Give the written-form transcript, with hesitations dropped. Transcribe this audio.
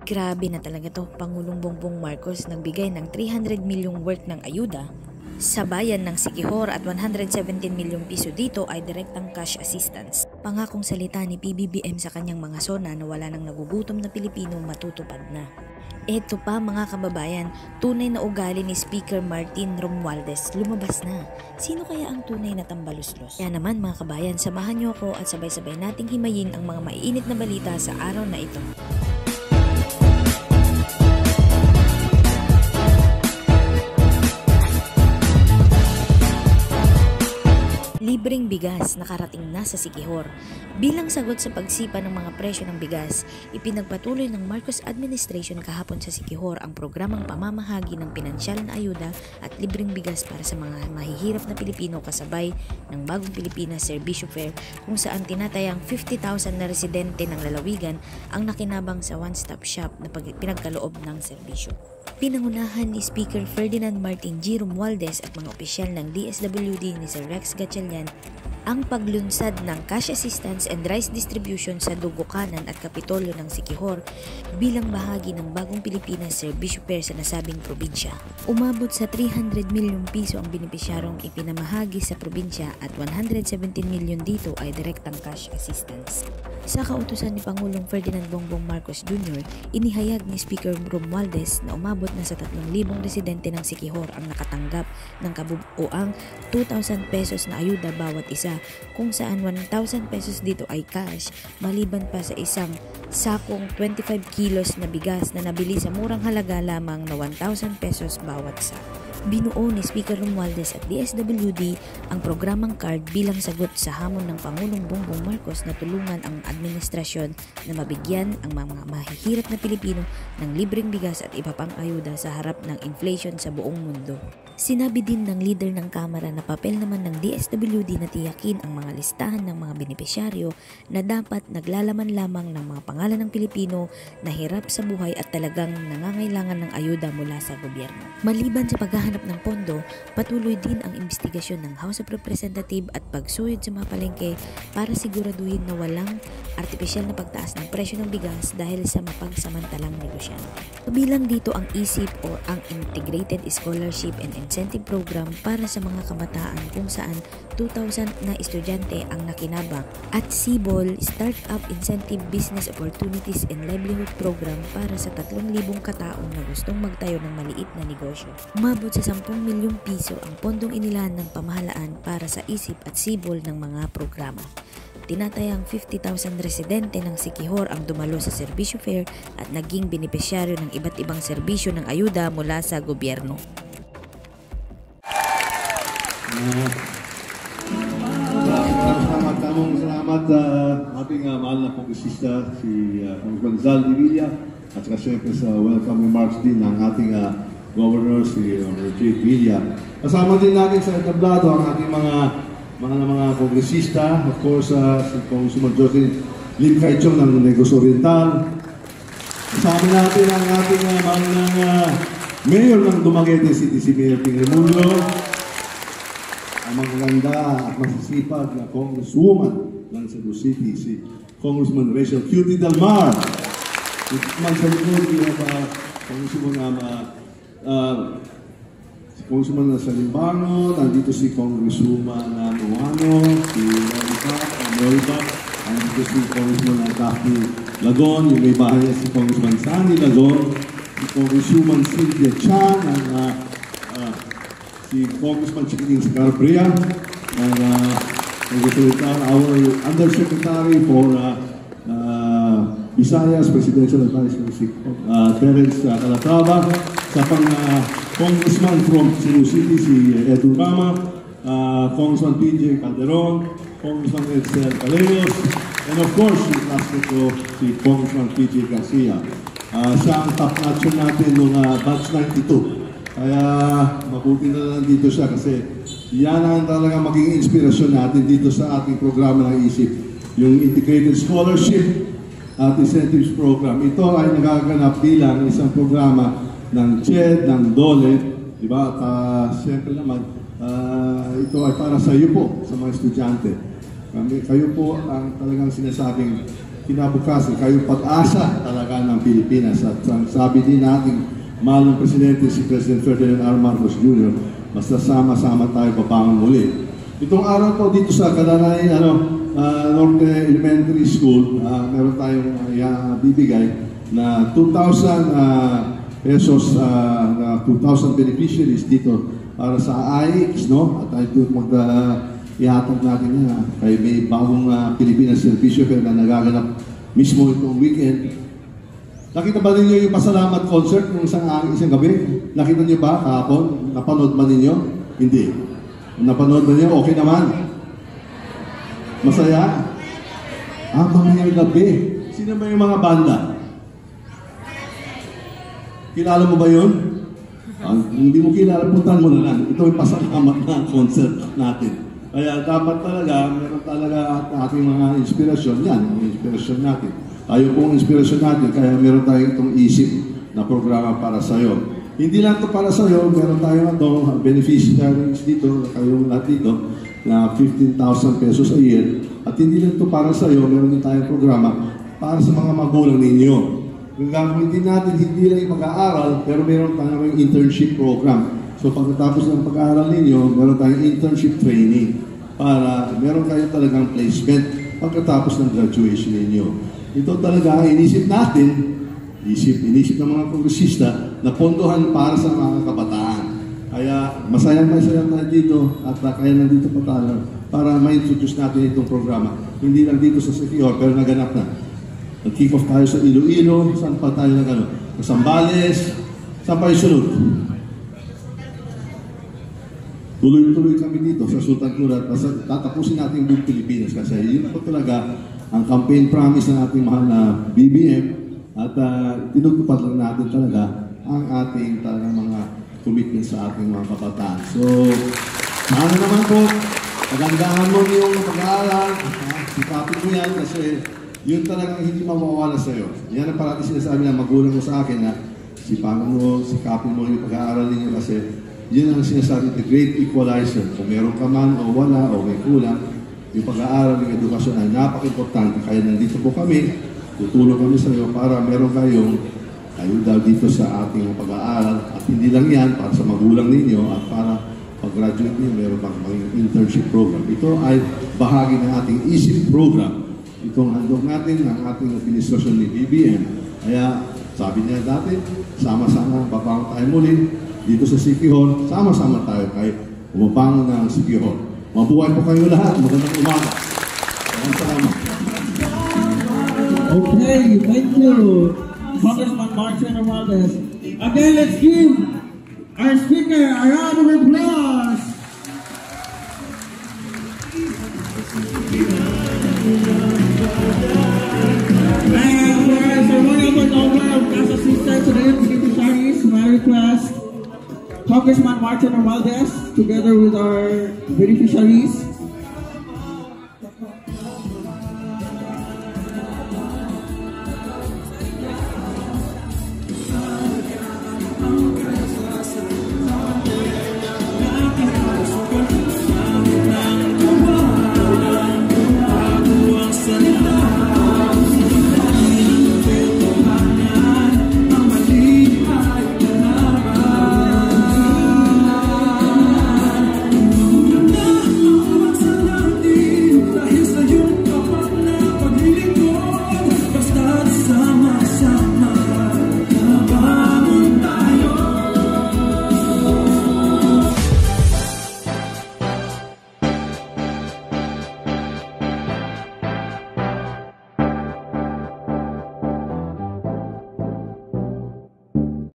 Grabe na talaga to, Pangulong Bongbong Marcos nagbigay ng 300 milyong worth ng ayuda sa bayan ng Siquijor at 117 milyong piso dito ay direktang cash assistance. Pangakong salita ni PBBM sa kanyang mga zona na wala nang nagugutom na Pilipino matutupad na. Eto pa mga kababayan, tunay na ugali ni Speaker Martin Romualdez lumabas na. Sino kaya ang tunay na tambaluslos? Kaya naman mga kabayan, samahan niyo ako at sabay-sabay nating himayin ang mga maiinit na balita sa araw na ito. Libreng bigas nakarating na sa Siquijor. Bilang sagot sa pagsipa ng mga presyo ng bigas, ipinagpatuloy ng Marcos administration kahapon sa Siquijor ang programang pamamahagi ng pinansyal na ayuda at libreng bigas para sa mga mahihirap na Pilipino kasabay ng Bagong Pilipinas Serbisyo Fair kung saan tinatayang 50,000 na residente ng lalawigan ang nakinabang sa one-stop shop na pinagkaloob ng serbisyo. Pinangunahan ni Speaker Ferdinand Martin G. Romualdez at mga opisyal ng DSWD ni Sir Rex Gatchalian ang paglunsad ng cash assistance and rice distribution sa Dugukanan at Kapitolyo ng Siquijor bilang bahagi ng Bagong Pilipinas Serbisyo Fair sa nasabing probinsya. Umabot sa 300 milyong piso ang benepisyarong ipinamahagi sa probinsya at 117 milyon dito ay direktang cash assistance. Sa kautusan ni Pangulong Ferdinand Bongbong Marcos Jr., inihayag ni Speaker Romualdez na umabot na sa 3,000 residente ng Siquijor ang nakatanggap ng kabuuang 2,000 pesos na ayuda bawat isa, kung saan 1,000 pesos dito ay cash, maliban pa sa isang sakong 25 kilos na bigas na nabili sa murang halaga lamang na 1,000 pesos bawat sak. Binuo ni Speaker Romualdez at DSWD ang programang CARD bilang sagot sa hamon ng Pangulong Bongbong Marcos na tulungan ang administrasyon na mabigyan ang mga mahihirap na Pilipino ng libreng bigas at iba pang ayuda sa harap ng inflation sa buong mundo. Sinabi din ng leader ng Kamara na papel naman ng DSWD na tiyakin ang mga listahan ng mga benepisyaryo na dapat naglalaman lamang ng mga pangalan ng Pilipino na hirap sa buhay at talagang nangangailangan ng ayuda mula sa gobyerno. Maliban sa paghahanap ng pondo, patuloy din ang investigasyon ng House of Representatives at pagsuyod sa mga palengke para siguraduhin na walang artipisyal na pagtaas ng presyo ng bigas dahil sa mapagsamantalang negosyante. Kabilang dito ang ISIP o ang Integrated Scholarship and Incentive Program para sa mga kabataan kung saan 2,000 na estudyante ang nakinabang at SIBOL Startup Incentive Business Opportunities and Livelihood Program para sa 3,000 kataong na gustong magtayo ng maliit na negosyo. Umabot sa 10 milyong piso ang pondong inilaan ng pamahalaan para sa ISIP at SIBOL ng mga programa. Tinatayang 50,000 residente ng Siquijor ang dumalo sa Serbisyo Fair at naging benepisyaryo ng iba't ibang serbisyo ng ayuda mula sa gobyerno. Salamat ating mahal na kongresista si Congressman Zal Divilla at saka siyempre sa welcome remarks din ng ating Governor si Jake Villa. Kasama din natin sa entablado ang ating mga kongresista, of course si Congressman Joseph Lim Caichong ng Negros Oriental. Kasama natin ang ating Mayor ng Dumaguete City, si Mayor Ping Remulyo. Ang magaganda at masisipag na Congresswoman ng Cebu City, si Congressman Rachel Cutie Dalmar. Man sa likod, si Congressman Salimbano, nandito si Congresswoman Moano, si Moriba, nandito si Congressman Daphne Lagon, yung may bahay niya si Congressman Sandy Lagon, si Congresswoman Cynthia Chan, si Congressman Chiquiting Scarabria, and our Undersecretary for Visayas, Presidential Advisor, si Terence Calatrava, sa Congressman from Cebu City, si Edu Rama, Congressman PJ Calderon, Congressman Edsel Calleros, and of course, si Congressman PJ Garcia. Siya ang top notcher natin noong batch 92. Kaya mabuti na lang dito siya kasi yan ang talaga maging inspirasyon natin dito sa ating programa ng ISIP, yung Integrated Scholarship at Incentives Program. Ito ay nagaganap bilang isang programa ng CHED, ng DOLE, di ba? At siyempre naman, ito ay para sa iyo po, sa mga estudyante. Kayo po ang talagang sinasabing kinabukasan, kayo pag-asa talaga ng Pilipinas. At sabi din natin, mahal ng Presidente, si President Ferdinand R. Marcos Jr., basta sama-sama tayo papangon muli. Itong araw to dito sa Kalanay Norte Elementary School, meron tayong bibigay na 2,000 pesos na 2,000 beneficiaries dito para sa AIX, no? At tayo ihatag natin yan kay may bagong Pilipinas Servicio Fair na nagaganap mismo itong weekend. Nakita ba ninyo yung pasalamat concert ng isang gabi? Nakita niyo ba kahapon? Napanood ba ninyo? Hindi. Napanood ba niyo? Okay naman. Masaya? Mamayang gabi. Sino ba yung mga banda? Kilala mo ba yun? Hindi mo kilala, puntan mo na lang. Ito yung pasalamat na concert natin. Kaya dapat talaga, meron talaga ating mga inspirasyon. Yan, ang inspirasyon natin. Tayo pong inspirasyon natin, kaya meron tayong itong isip na programa para sa'yo. Hindi lang ito para sa'yo, meron tayong beneficiaries dito, kayong lahat dito, na 15,000 pesos a year. At hindi lang ito para sa'yo, meron din tayong programa para sa mga magulang ninyo. Yung gagawin din natin, hindi lang yung mag-aaral, pero meron tayong internship program. So pagkatapos ng pag-aaral ninyo, meron tayong internship training para meron kayo talagang placement pagkatapos ng graduation ninyo. Ito talaga ang inisip natin, inisip ng mga kongresista na pondohan para sa mga kabataan. Kaya masayang tayo dito at kaya nandito pa tayo para ma-introduce natin itong programa. Hindi lang dito sa Siquijor, pero naganap na. Nag-kick off tayo sa Iloilo, saan pa tayo nagano? Sa Zambales, saan pa yung sunod? Tuloy-tuloy kami dito sa Sultan Kudarat. Tatapusin natin yung buong Pilipinas kasi yun po talaga ang campaign promise ng ating mahal na BBM at tinutupad lang natin talaga ang ating talagang mga commitment sa ating mga kabataan. So, sana naman po, pagandahan mo yung pag-aaral, sikapin mo yan kasi yun talagang hindi mawawala sa'yo. Yan ang parati sinasabi ng magulang mo sa akin na sipagan mo, sikapin mo yung pag-aaral ninyo kasi yun ang sinasabi, the great equalizer. Kung meron ka man o wala o may kulang, yung pag-aaral ng edukasyon ay napaka-importante. Kaya nandito po kami, tutulong kami sa iyo para meron kayong ayuda dito sa ating pag-aaral. At hindi lang yan, para sa magulang ninyo at para pag-graduate niyo, meron pang internship program. Ito ay bahagi ng ating ISIP program. Itong handog natin ng ating administrasyon ni BBM. Kaya sabi niya dati, sama-sama, babangon tayo muli. Dito sa Siquijor, sama-sama tayo kay umabangon ng Siquijor. Mabuhay po kayo lahat. Magandang umaga. Salamat. Okay, thank you, Congressman Martin Romualdez. Again, let's give our speaker a round of applause. And for our ceremonial over of class assistant to the beneficiaries, my request, Congressman Martin Romualdez, together with our beneficiaries,